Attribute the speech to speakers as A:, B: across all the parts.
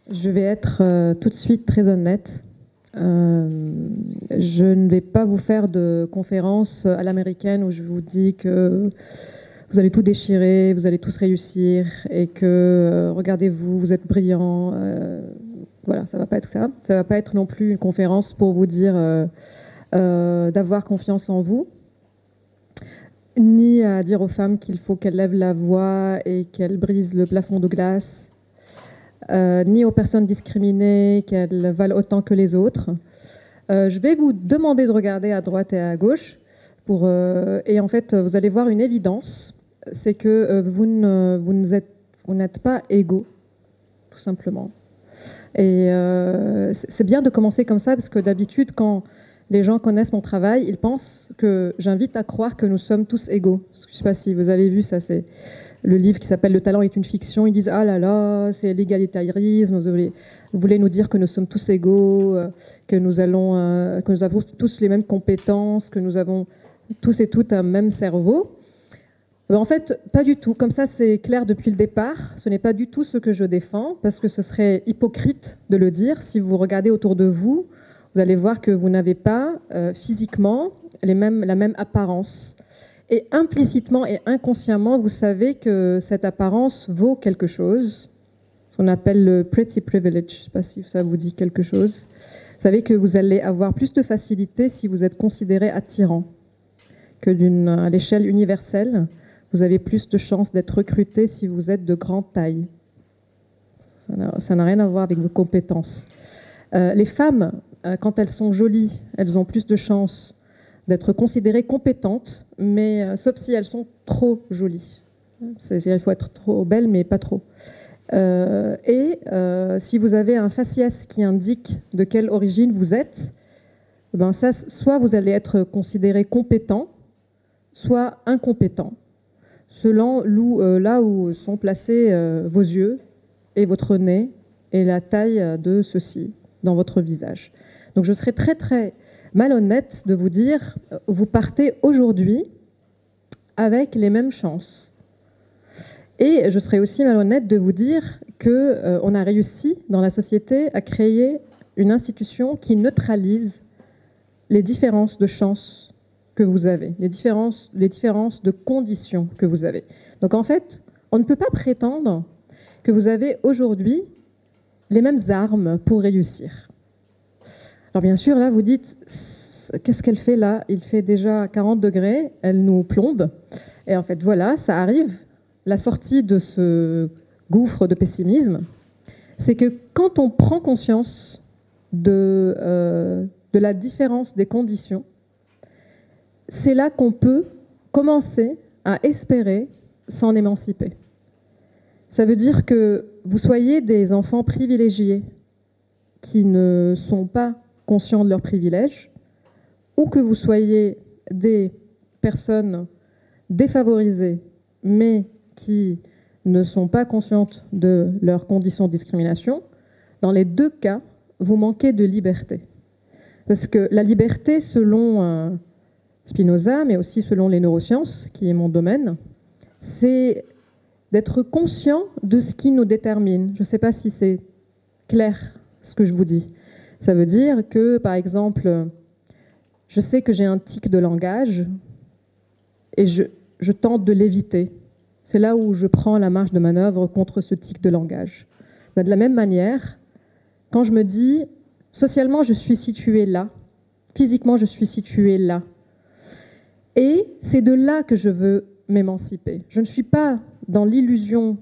A: Je vais être tout de suite très honnête. Je ne vais pas vous faire de conférence à l'américaine où je vous dis que vous allez tout déchirer, vous allez tous réussir et que regardez-vous, vous êtes brillants. Voilà, ça va pas être ça. Ça va pas être non plus une conférence pour vous dire d'avoir confiance en vous, ni à dire aux femmes qu'il faut qu'elles lèvent la voix et qu'elles brisent le plafond de glace. Ni aux personnes discriminées qu'elles valent autant que les autres. Je vais vous demander de regarder à droite et à gauche et en fait vous allez voir une évidence, c'est que vous n'êtes pas égaux, tout simplement. Et c'est bien de commencer comme ça parce que d'habitude quand les gens connaissent mon travail, ils pensent que j'invite à croire que nous sommes tous égaux. Je ne sais pas si vous avez vu ça, c'est le livre qui s'appelle « Le talent est une fiction ». Ils disent « Ah là là, c'est l'égalitarisme, vous voulez nous dire que nous sommes tous égaux, que nous avons tous les mêmes compétences, que nous avons tous et toutes un même cerveau ». En fait, pas du tout. Comme ça, c'est clair depuis le départ. Ce n'est pas du tout ce que je défends, parce que ce serait hypocrite de le dire. Si vous regardez autour de vous, vous allez voir que vous n'avez pas physiquement la même apparence. Et implicitement et inconsciemment, vous savez que cette apparence vaut quelque chose, ce qu'on appelle le pretty privilege. Je ne sais pas si ça vous dit quelque chose. Vous savez que vous allez avoir plus de facilité si vous êtes considéré attirant, que à l'échelle universelle, vous avez plus de chances d'être recruté si vous êtes de grande taille. Ça n'a rien à voir avec vos compétences. Les femmes, quand elles sont jolies, elles ont plus de chances d'être considérées compétentes, mais sauf si elles sont trop jolies. Il faut être trop belle, mais pas trop. Si vous avez un faciès qui indique de quelle origine vous êtes, ben ça, soit vous allez être considéré compétent, soit incompétent, selon là où sont placés vos yeux et votre nez et la taille de ceux-ci dans votre visage. Donc je serais très très malhonnête de vous dire, vous partez aujourd'hui avec les mêmes chances. Et je serais aussi malhonnête de vous dire qu'on a réussi dans la société à créer une institution qui neutralise les différences de chances que vous avez, les différences de conditions que vous avez. Donc en fait, on ne peut pas prétendre que vous avez aujourd'hui les mêmes armes pour réussir. Alors bien sûr, là, vous dites, qu'est-ce qu'elle fait là? Il fait déjà 40 degrés, elle nous plombe. Et en fait, voilà, ça arrive. La sortie de ce gouffre de pessimisme, c'est que quand on prend conscience de la différence des conditions, c'est là qu'on peut commencer à espérer s'en émanciper. Ça veut dire que vous soyez des enfants privilégiés qui ne sont pas conscients de leurs privilèges, ou que vous soyez des personnes défavorisées, mais qui ne sont pas conscientes de leurs conditions de discrimination, dans les deux cas, vous manquez de liberté. Parce que la liberté, selon Spinoza, mais aussi selon les neurosciences, qui est mon domaine, c'est d'être conscient de ce qui nous détermine. Je ne sais pas si c'est clair ce que je vous dis. Ça veut dire que, par exemple, je sais que j'ai un tic de langage et je tente de l'éviter. C'est là où je prends la marge de manœuvre contre ce tic de langage. Mais de la même manière, quand je me dis, socialement, je suis située là, physiquement, je suis située là, et c'est de là que je veux m'émanciper. Je ne suis pas dans l'illusion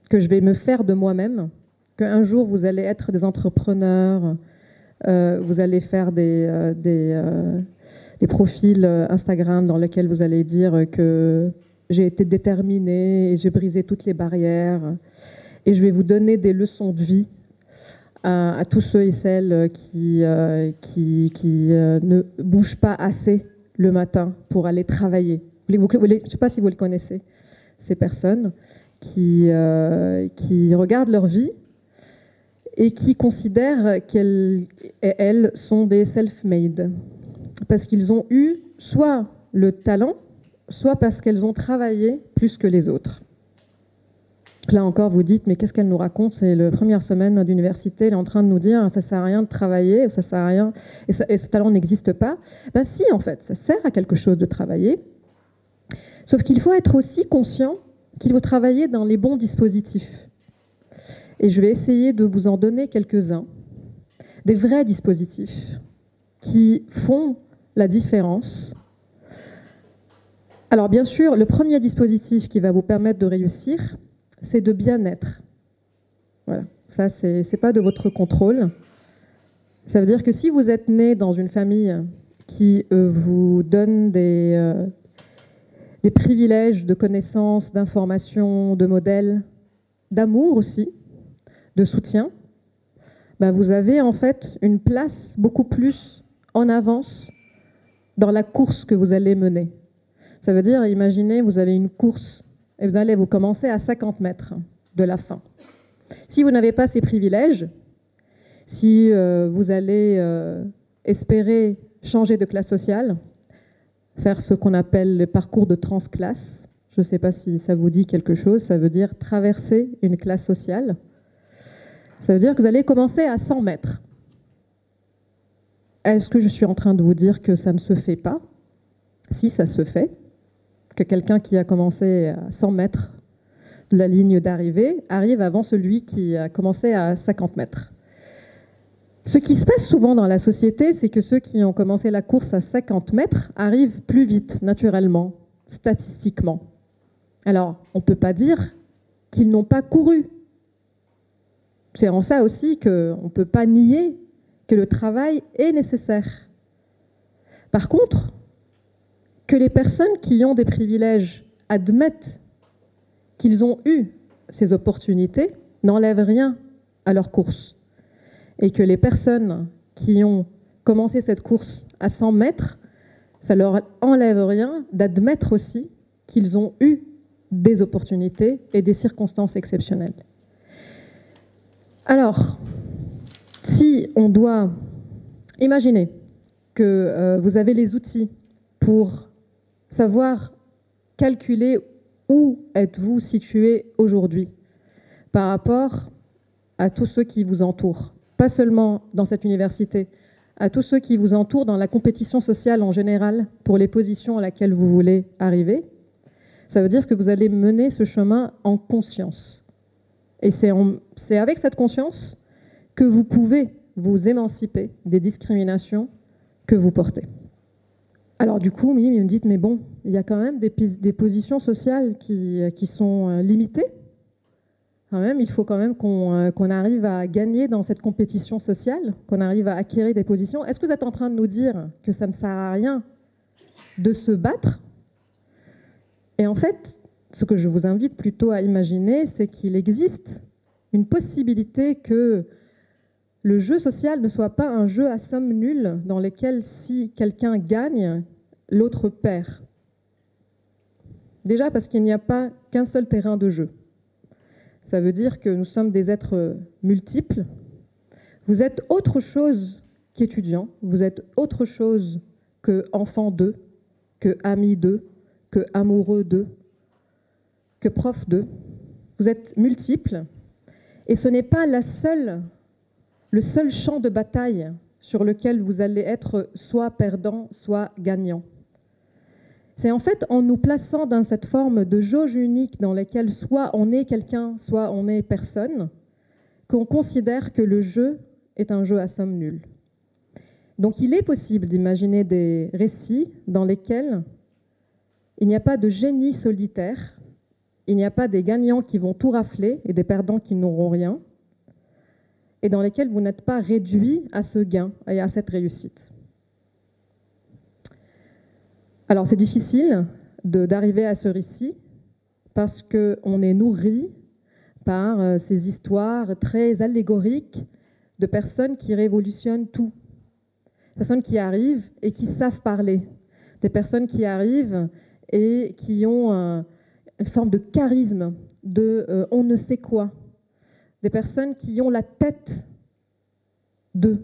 A: que je vais me faire de moi-même, qu'un jour vous allez être des entrepreneurs, vous allez faire des profils Instagram dans lesquels vous allez dire que j'ai été déterminée et j'ai brisé toutes les barrières et je vais vous donner des leçons de vie à tous ceux et celles qui ne bougent pas assez le matin pour aller travailler. Je ne sais pas si vous le connaissez, ces personnes qui regardent leur vie et qui considèrent qu'elles sont des self-made parce qu'ils ont eu soit le talent, soit parce qu'elles ont travaillé plus que les autres. Là encore, vous dites, mais qu'est-ce qu'elle nous raconte? C'est la première semaine d'université, elle est en train de nous dire, ça sert à rien de travailler, ça sert à rien, et ce talent n'existe pas. Ben si, en fait, ça sert à quelque chose de travailler. Sauf qu'il faut être aussi conscient qu'il faut travailler dans les bons dispositifs. Et je vais essayer de vous en donner quelques-uns, des vrais dispositifs qui font la différence. Alors bien sûr, le premier dispositif qui va vous permettre de réussir, c'est de bien être. Voilà, ça c'est pas de votre contrôle. Ça veut dire que si vous êtes né dans une famille qui vous donne des privilèges de connaissances, d'informations, de modèles, d'amour aussi, de soutien, bah vous avez en fait une place beaucoup plus en avance dans la course que vous allez mener. Ça veut dire, imaginez, vous avez une course et vous commencer à 50 mètres de la fin. Si vous n'avez pas ces privilèges, si vous allez espérer changer de classe sociale, faire ce qu'on appelle le parcours de transclasse, je ne sais pas si ça vous dit quelque chose, ça veut dire traverser une classe sociale. Ça veut dire que vous allez commencer à 100 mètres. Est-ce que je suis en train de vous dire que ça ne se fait pas? Si, ça se fait. Que quelqu'un qui a commencé à 100 mètres de la ligne d'arrivée arrive avant celui qui a commencé à 50 mètres. Ce qui se passe souvent dans la société, c'est que ceux qui ont commencé la course à 50 mètres arrivent plus vite, naturellement, statistiquement. Alors, on ne peut pas dire qu'ils n'ont pas couru. C'est en ça aussi qu'on ne peut pas nier que le travail est nécessaire. Par contre, que les personnes qui ont des privilèges admettent qu'ils ont eu ces opportunités n'enlèvent rien à leur course. Et que les personnes qui ont commencé cette course à 100 mètres, ça leur enlève rien d'admettre aussi qu'ils ont eu des opportunités et des circonstances exceptionnelles. Alors, si on doit imaginer que vous avez les outils pour savoir calculer où êtes-vous situé aujourd'hui par rapport à tous ceux qui vous entourent, pas seulement dans cette université, à tous ceux qui vous entourent dans la compétition sociale en général pour les positions à laquelle vous voulez arriver, ça veut dire que vous allez mener ce chemin en conscience. Et c'est avec cette conscience que vous pouvez vous émanciper des discriminations que vous portez. Alors du coup, Mimi, vous me dites, mais bon, il y a quand même des positions sociales qui sont limitées. Quand même, il faut quand même qu'on arrive à gagner dans cette compétition sociale, qu'on arrive à acquérir des positions. Est-ce que vous êtes en train de nous dire que ça ne sert à rien de se battre? Et en fait, ce que je vous invite plutôt à imaginer, c'est qu'il existe une possibilité que le jeu social ne soit pas un jeu à somme nulle dans lequel si quelqu'un gagne, l'autre perd. Déjà parce qu'il n'y a pas qu'un seul terrain de jeu. Ça veut dire que nous sommes des êtres multiples. Vous êtes autre chose qu'étudiant, vous êtes autre chose qu'enfant d'eux, que ami d'eux, que amoureux d'eux, que prof d'eux. Vous êtes multiples et ce n'est pas le seul champ de bataille sur lequel vous allez être soit perdant, soit gagnant. C'est en fait en nous plaçant dans cette forme de jauge unique dans laquelle soit on est quelqu'un, soit on est personne, qu'on considère que le jeu est un jeu à somme nulle. Donc il est possible d'imaginer des récits dans lesquels il n'y a pas de génie solitaire, il n'y a pas des gagnants qui vont tout rafler et des perdants qui n'auront rien, et dans lesquels vous n'êtes pas réduit à ce gain et à cette réussite. Alors c'est difficile d'arriver à ce récit parce qu'on est nourri par ces histoires très allégoriques de personnes qui révolutionnent tout. Des personnes qui arrivent et qui savent parler. Des personnes qui arrivent et qui ont une forme de charisme, de on ne sait quoi. Des personnes qui ont la tête d'eux,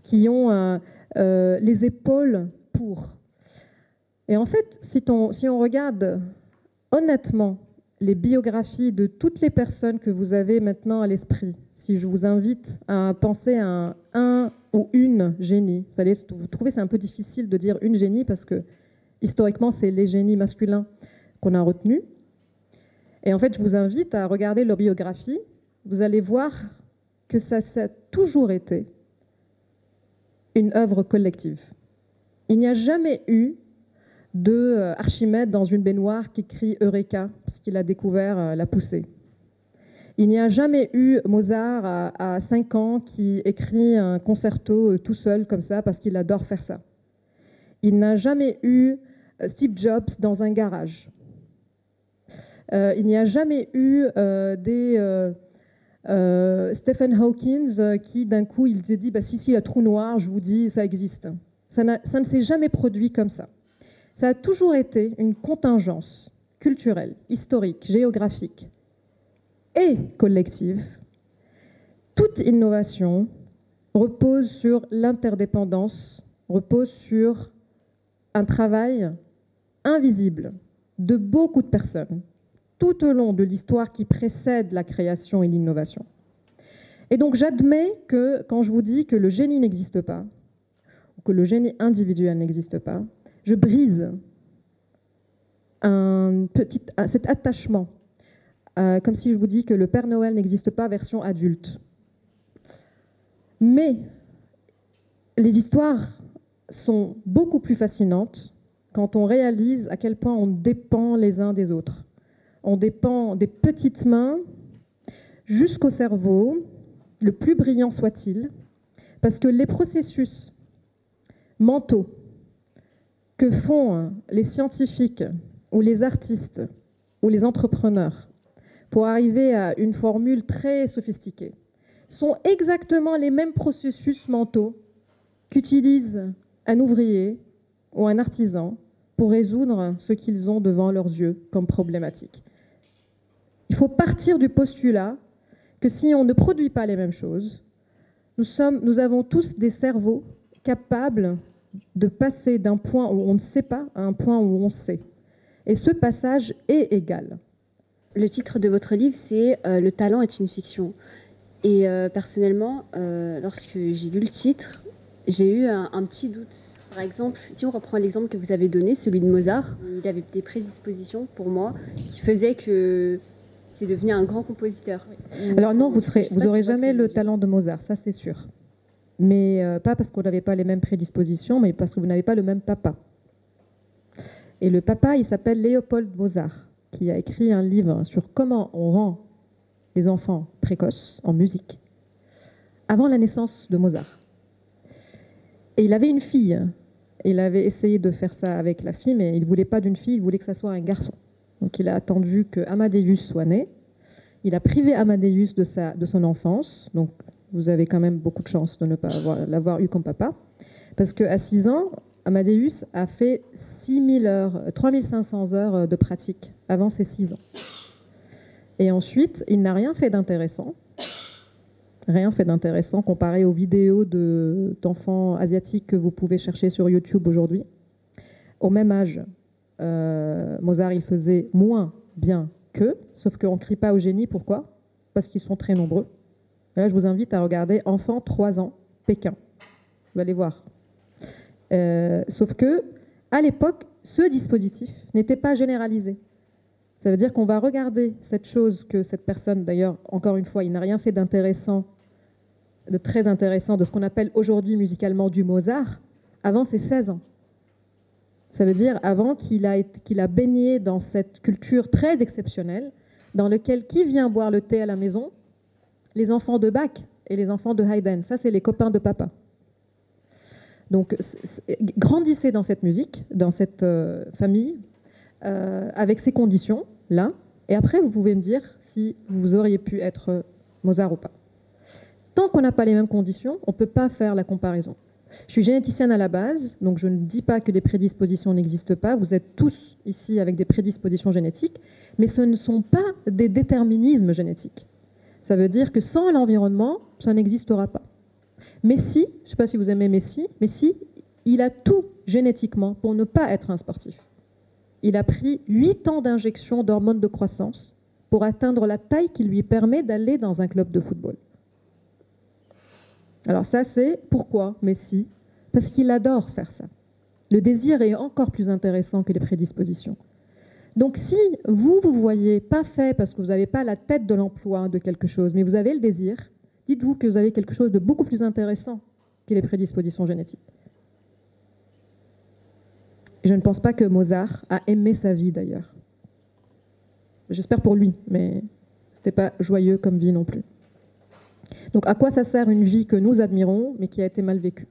A: qui ont les épaules pour. Et en fait, si on regarde honnêtement les biographies de toutes les personnes que vous avez maintenant à l'esprit, si je vous invite à penser à un ou une génie, vous trouvez c'est un peu difficile de dire une génie parce que historiquement c'est les génies masculins qu'on a retenus. Et en fait, je vous invite à regarder leur biographie. Vous allez voir que ça a toujours été une œuvre collective. Il n'y a jamais eu de Archimède dans une baignoire qui crie Eureka parce qu'il a découvert la poussée. Il n'y a jamais eu Mozart à 5 ans qui écrit un concerto tout seul comme ça parce qu'il adore faire ça. Il n'a jamais eu Steve Jobs dans un garage. Il n'y a jamais eu Stephen Hawking qui d'un coup il s'est dit si, la trou noir, je vous dis, ça existe. Ça ne s'est jamais produit comme ça. Ça a toujours été une contingence culturelle, historique, géographique et collective. Toute innovation repose sur l'interdépendance, repose sur un travail invisible de beaucoup de personnes tout au long de l'histoire qui précède la création et l'innovation. Et donc j'admets que quand je vous dis que le génie n'existe pas, ou que le génie individuel n'existe pas, je brise cet attachement, comme si je vous dis que le Père Noël n'existe pas version adulte. Mais les histoires sont beaucoup plus fascinantes quand on réalise à quel point on dépend les uns des autres. On dépend des petites mains jusqu'au cerveau, le plus brillant soit-il, parce que les processus mentaux que font les scientifiques ou les artistes ou les entrepreneurs pour arriver à une formule très sophistiquée sont exactement les mêmes processus mentaux qu'utilise un ouvrier ou un artisan pour résoudre ce qu'ils ont devant leurs yeux comme problématique. Il faut partir du postulat que si on ne produit pas les mêmes choses, nous avons tous des cerveaux capables de passer d'un point où on ne sait pas à un point où on sait. Et ce passage est égal.
B: Le titre de votre livre, c'est « Le talent est une fiction ». Et personnellement, lorsque j'ai lu le titre, j'ai eu un petit doute. Par exemple, si on reprend l'exemple que vous avez donné, celui de Mozart, il avait des prédispositions pour moi qui faisaient que c'est devenu un grand compositeur.
A: Alors non, vous n'aurez jamais le talent de Mozart, ça c'est sûr. Mais pas parce qu'on n'avait pas les mêmes prédispositions, mais parce que vous n'avez pas le même papa. Et le papa, il s'appelle Léopold Mozart, qui a écrit un livre sur comment on rend les enfants précoces en musique avant la naissance de Mozart. Et il avait une fille. Il avait essayé de faire ça avec la fille, mais il ne voulait pas d'une fille, il voulait que ça soit un garçon. Donc il a attendu que Amadeus soit né. Il a privé Amadeus de son enfance. Donc vous avez quand même beaucoup de chance de ne pas l'avoir eu comme papa. Parce qu'à 6 ans, Amadeus a fait 3500 heures de pratique avant ses 6 ans. Et ensuite, il n'a rien fait d'intéressant. Rien fait d'intéressant comparé aux vidéos d'enfants asiatiques que vous pouvez chercher sur YouTube aujourd'hui. Au même âge, Mozart, il faisait moins bien qu'eux, sauf qu'on ne crie pas au génie. Pourquoi? Parce qu'ils sont très nombreux. Et là, je vous invite à regarder Enfant 3 ans, Pékin. Vous allez voir. Sauf que, à l'époque, ce dispositif n'était pas généralisé. Ça veut dire qu'on va regarder cette chose que cette personne, d'ailleurs, encore une fois, il n'a rien fait d'intéressant, de très intéressant, de ce qu'on appelle aujourd'hui musicalement du Mozart, avant ses 16 ans. Ça veut dire avant qu'il a baigné dans cette culture très exceptionnelle, dans laquelle qui vient boire le thé à la maison? Les enfants de Bach et les enfants de Haydn. Ça, c'est les copains de papa. Donc, grandissez dans cette musique, dans cette famille, avec ces conditions-là. Et après, vous pouvez me dire si vous auriez pu être Mozart ou pas. Tant qu'on n'a pas les mêmes conditions, on ne peut pas faire la comparaison. Je suis généticienne à la base, donc je ne dis pas que les prédispositions n'existent pas. Vous êtes tous ici avec des prédispositions génétiques, mais ce ne sont pas des déterminismes génétiques. Ça veut dire que sans l'environnement, ça n'existera pas. Messi, je ne sais pas si vous aimez Messi, il a tout génétiquement pour ne pas être un sportif. il a pris 8 ans d'injection d'hormones de croissance pour atteindre la taille qui lui permet d'aller dans un club de football. Alors ça, c'est pourquoi Messi? Parce qu'il adore faire ça. Le désir est encore plus intéressant que les prédispositions. Donc si vous voyez pas fait parce que vous n'avez pas la tête de l'emploi de quelque chose, mais vous avez le désir, dites-vous que vous avez quelque chose de beaucoup plus intéressant que les prédispositions génétiques. Et je ne pense pas que Mozart a aimé sa vie d'ailleurs. J'espère pour lui, mais c'était pas joyeux comme vie non plus. Donc à quoi ça sert une vie que nous admirons, mais qui a été mal vécue ?